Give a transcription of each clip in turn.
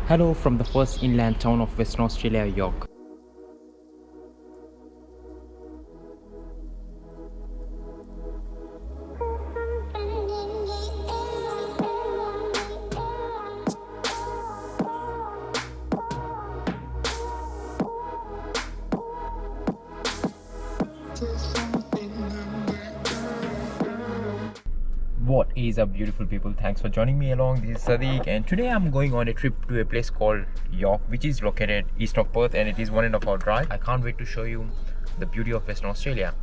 Hello from the first inland town of Western Australia, York. What is up, beautiful people? Thanks for joining me along. This is Sadiq, and today I'm going on a trip to a place called York, which is located east of Perth, and it is 1.5 hour drive. I can't wait to show you the beauty of Western Australia.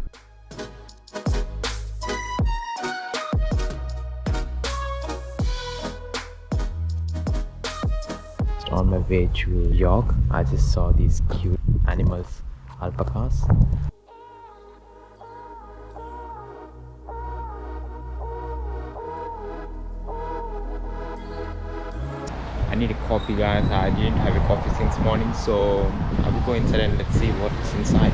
On my way to York, I just saw these cute animals, alpacas. I need a coffee, guys. I didn't have a coffee since morning, so I will go inside and let's see what's inside.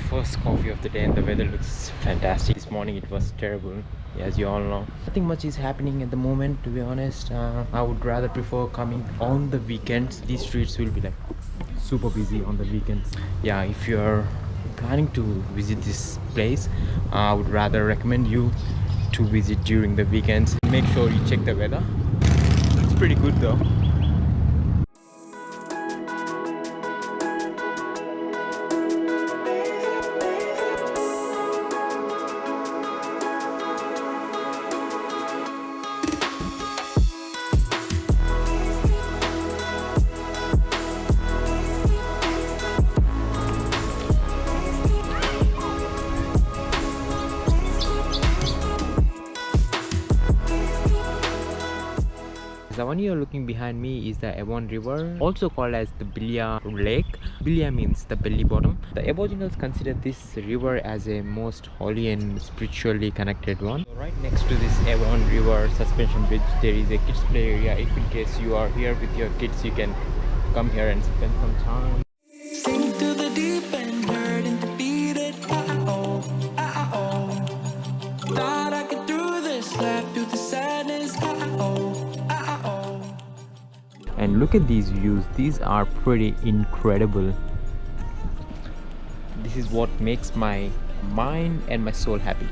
First coffee of the day, and the weather looks fantastic. This morning it was terrible, as you all know. Nothing much is happening at the moment, to be honest. I would rather prefer coming on the weekends. These streets will be like super busy on the weekends. Yeah, if you're planning to visit this place, I would rather recommend you to visit during the weekends. Make sure you check the weather. It's pretty good though. The one you're looking behind me is the Avon River, also called as the Billia Lake. Billia means the belly bottom. The Aboriginals consider this river as a most holy and spiritually connected one. Right next to this Avon River suspension bridge, there is a kids play area. If in case you are here with your kids, you can come here and spend some time. Sink to the deep and hurt and defeated. Thought I could do this, laugh through the sadness. And look at these views. These are pretty incredible. This is what makes my mind and my soul happy.